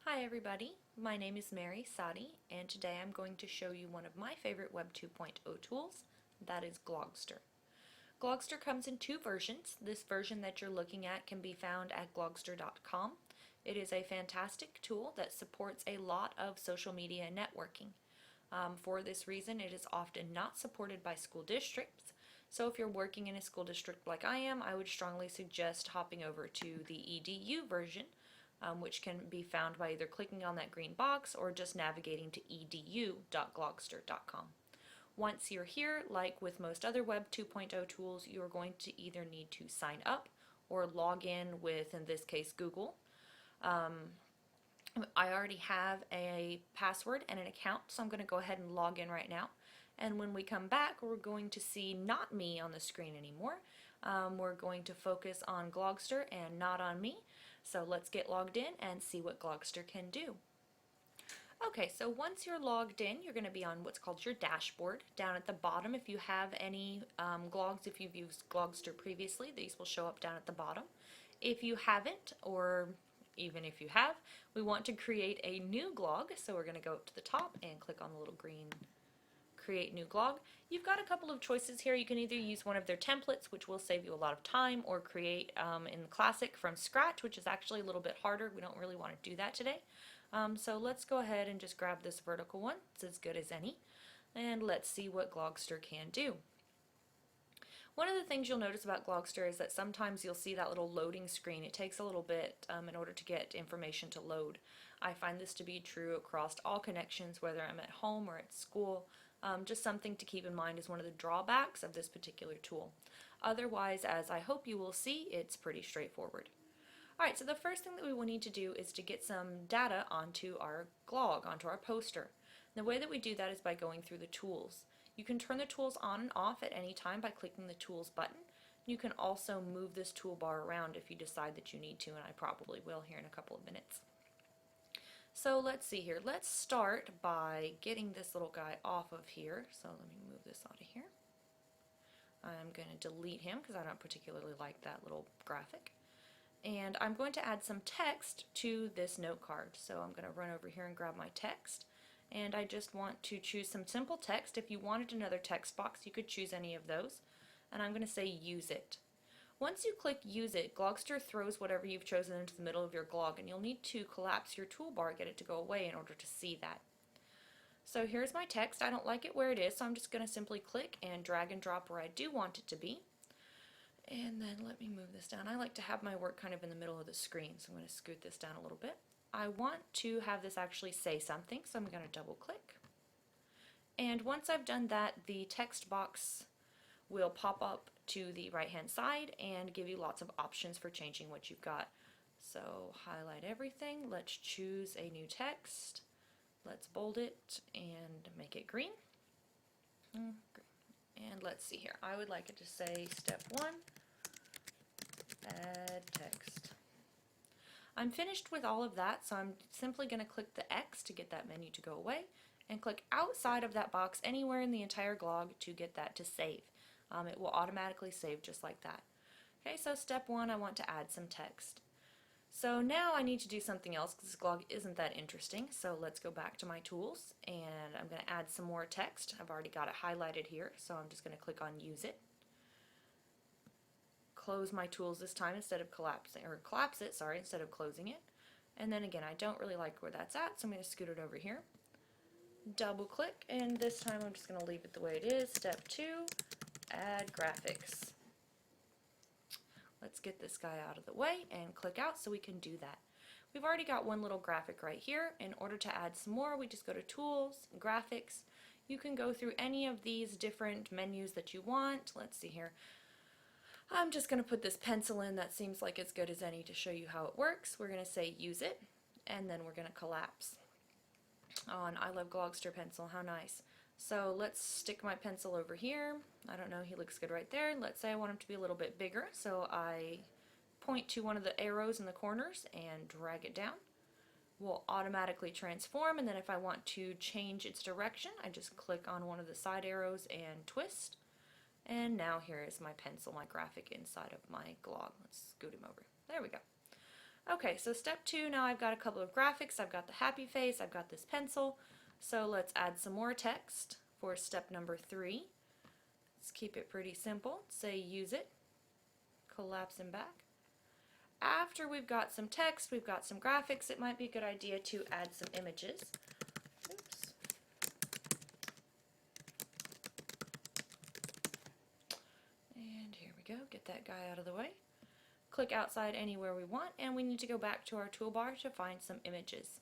Hi everybody, my name is Mary Sadi, and today I'm going to show you one of my favorite Web 2.0 tools, that is Glogster. Glogster comes in two versions. This version that you're looking at can be found at glogster.com. It is a fantastic tool that supports a lot of social media networking. For this reason, it is often not supported by school districts, so if you're working in a school district like I am, I would strongly suggest hopping over to the EDU version, which can be found by either clicking on that green box or just navigating to edu.glogster.com. Once you're here, like with most other Web 2.0 tools, you're going to either need to sign up or log in with, in this case, Google. I already have a password and an account, so I'm going to go ahead and log in right now. And when we come back, we're going to see not me on the screen anymore. We're going to focus on Glogster and not on me. So let's get logged in and see what Glogster can do. Okay, so once you're logged in, you're going to be on what's called your dashboard. Down at the bottom, if you have any glogs, if you've used Glogster previously, these will show up down at the bottom. If you haven't, or even if you have, we want to create a new glog, so we're going to go up to the top and click on the little green create new glog. You've got a couple of choices here. You can either use one of their templates, which will save you a lot of time, or create in the Classic from scratch, which is actually a little bit harder. We don't really want to do that today. So let's go ahead and just grab this vertical one. It's as good as any. And let's see what Glogster can do. One of the things you'll notice about Glogster is that sometimes you'll see that little loading screen. It takes a little bit in order to get information to load. I find this to be true across all connections, whether I'm at home or at school. Just something to keep in mind is one of the drawbacks of this particular tool. Otherwise, as I hope you will see, it's pretty straightforward. Alright, so the first thing that we will need to do is to get some data onto our glog, onto our poster. And the way that we do that is by going through the tools. You can turn the tools on and off at any time by clicking the tools button. You can also move this toolbar around if you decide that you need to, and I probably will here in a couple of minutes. So let's see here. Let's start by getting this little guy off of here. So let me move this out of here. I'm going to delete him because I don't particularly like that little graphic. And I'm going to add some text to this note card. So I'm going to run over here and grab my text. And I just want to choose some simple text. If you wanted another text box, you could choose any of those. And I'm going to say use it. Once you click use it, Glogster throws whatever you've chosen into the middle of your glog, and you'll need to collapse your toolbar, get it to go away in order to see that. So here's my text. I don't like it where it is, so I'm just going to simply click and drag and drop where I do want it to be. And then let me move this down. I like to have my work kind of in the middle of the screen, so I'm going to scoot this down a little bit. I want to have this actually say something, so I'm going to double click. And once I've done that, the text box will pop up to the right hand side and give you lots of options for changing what you've got. So highlight everything, let's choose a new text, let's bold it and make it green. And let's see here, I would like it to say step 1, add text. I'm finished with all of that, so I'm simply going to click the X to get that menu to go away, and click outside of that box anywhere in the entire glog to get that to save. It will automatically save just like that. Okay, so step 1, I want to add some text. So now I need to do something else because this glog isn't that interesting, so let's go back to my tools, and I'm going to add some more text. I've already got it highlighted here, so I'm just going to click on use it. Close my tools this time instead of collapse it, sorry, instead of closing it. And then again, I don't really like where that's at, so I'm going to scoot it over here. Double click, and this time I'm just going to leave it the way it is. Step 2, add graphics. Let's get this guy out of the way and click out so we can do that. We've already got one little graphic right here. In order to add some more, we just go to Tools, Graphics. You can go through any of these different menus that you want. Let's see here. I'm just going to put this pencil in. That seems like as good as any to show you how it works. We're going to say use it, and then we're going to collapse. Oh, and I love Glogster pencil. How nice. So let's stick my pencil over here. I don't know, he looks good right there. Let's say I want him to be a little bit bigger, so I point to one of the arrows in the corners and drag it down. Will automatically transform, and then if I want to change its direction, I just click on one of the side arrows and twist. And now here is my pencil, my graphic inside of my glog. Let's scoot him over. There we go. Okay, so step 2, now I've got a couple of graphics. I've got the happy face, I've got this pencil. So let's add some more text for step number 3. Let's keep it pretty simple. Say use it, collapse and back. After we've got some text, we've got some graphics, it might be a good idea to add some images. Oops. And here we go, get that guy out of the way. Click outside anywhere we want, and we need to go back to our toolbar to find some images.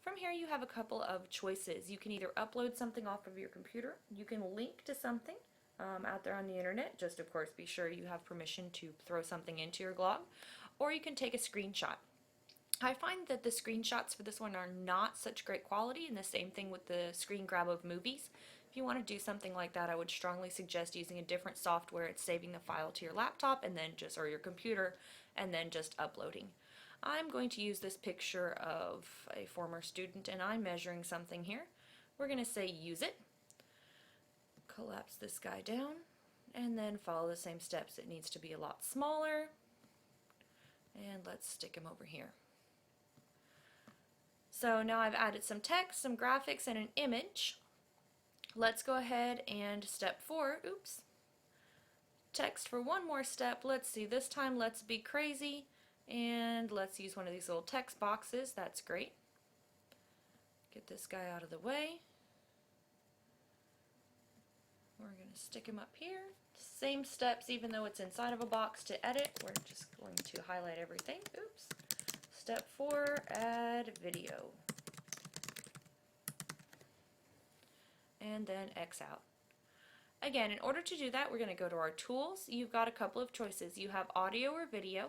From here you have a couple of choices. You can either upload something off of your computer, you can link to something out there on the internet, just of course be sure you have permission to throw something into your glog, or you can take a screenshot. I find that the screenshots for this one are not such great quality, and the same thing with the screen grab of movies. If you want to do something like that, I would strongly suggest using a different software. It's saving the file to your laptop and then just, or your computer, and then just uploading. I'm going to use this picture of a former student, and I'm measuring something here. We're going to say use it. Collapse this guy down, and then follow the same steps. It needs to be a lot smaller, and let's stick him over here. So now I've added some text, some graphics, and an image. Let's go ahead and step 4, oops, text for one more step. Let's see, this time let's be crazy, and let's use one of these little text boxes. That's great. Get this guy out of the way. We're going to stick him up here. Same steps, even though it's inside of a box to edit. We're just going to highlight everything. Oops. Step 4, add video. And then X out. Again, in order to do that, we're going to go to our tools. You've got a couple of choices. You have audio or video.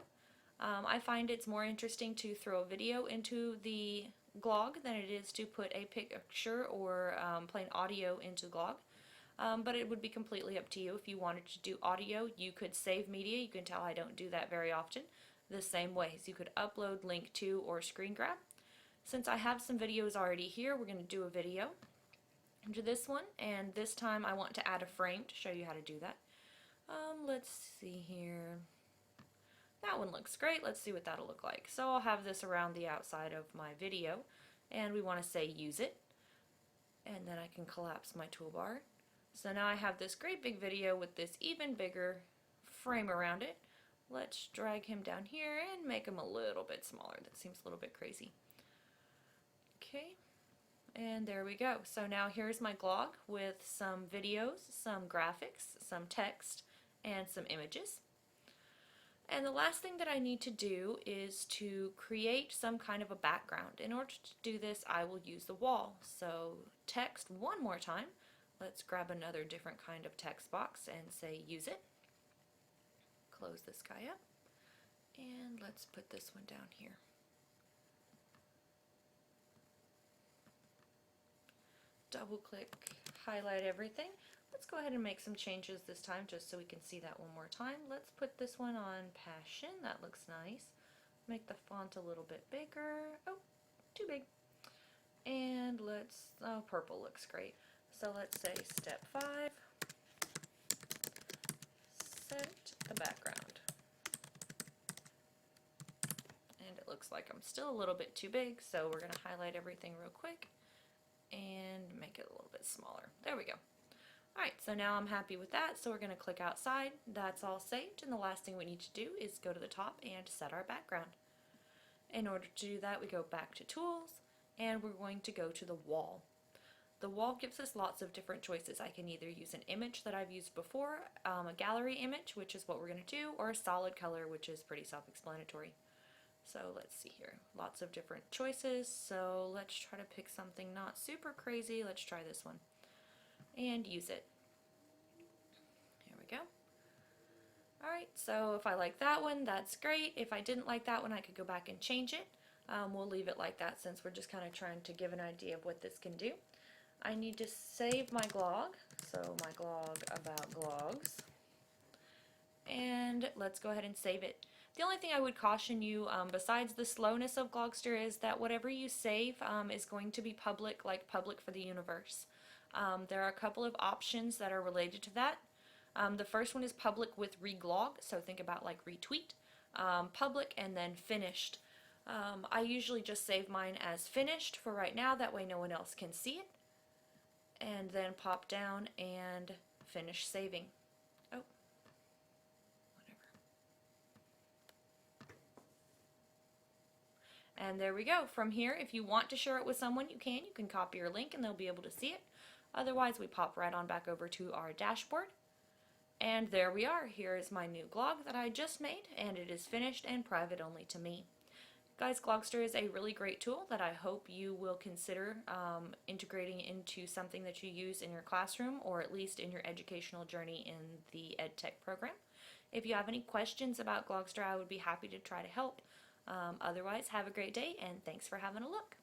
I find it's more interesting to throw a video into the glog than it is to put a picture or plain audio into glog. But it would be completely up to you. If you wanted to do audio, you could save media. You can tell I don't do that very often. The same ways. You could upload, link to, or screen grab. Since I have some videos already here, we're going to do a video into this one, and this time I want to add a frame to show you how to do that. Let's see here. That one looks great. Let's see what that'll look like. So I'll have this around the outside of my video, and we want to say use it, and then I can collapse my toolbar. So now I have this great big video with this even bigger frame around it. Let's drag him down here and make him a little bit smaller. That seems a little bit crazy. Okay. And there we go. So now here's my glog with some videos, some graphics, some text, and some images. And the last thing that I need to do is to create some kind of a background. In order to do this, I will use the wall. So text one more time. Let's grab another different kind of text box and say use it. Close this guy up. And let's put this one down here. Double click, highlight everything. Let's go ahead and make some changes this time just so we can see that one more time. Let's put this one on Passion. That looks nice. Make the font a little bit bigger. Oh, too big. And let's, oh, purple looks great. So let's say step 5, set the background. And it looks like I'm still a little bit too big, so we're going to highlight everything real quick and make it a little bit smaller. There we go. Alright, so now I'm happy with that, so we're going to click outside. That's all saved, and the last thing we need to do is go to the top and set our background. In order to do that, we go back to Tools, and we're going to go to the wall. The wall gives us lots of different choices. I can either use an image that I've used before, a gallery image, which is what we're going to do, or a solid color, which is pretty self-explanatory. So let's see here, lots of different choices. So let's try to pick something not super crazy. Let's try this one and use it. Here we go. Alright, so if I like that one, that's great. If I didn't like that one, I could go back and change it. We'll leave it like that since we're just kind of trying to give an idea of what this can do. I need to save my glog, so my glog about glogs, and let's go ahead and save it. The only thing I would caution you, besides the slowness of Glogster, is that whatever you save is going to be public, like public for the universe. There are a couple of options that are related to that. The first one is public with reglog, so think about like retweet, public, and then finished. I usually just save mine as finished for right now, that way no one else can see it. And then pop down and finish saving. Oh, whatever. And there we go. From here, if you want to share it with someone, you can. You can copy your link and they'll be able to see it. Otherwise, we pop right on back over to our dashboard. And there we are. Here is my new glog that I just made, and it is finished and private only to me. Guys, Glogster is a really great tool that I hope you will consider integrating into something that you use in your classroom, or at least in your educational journey in the EdTech program. If you have any questions about Glogster, I would be happy to try to help. Otherwise, have a great day, and thanks for having a look.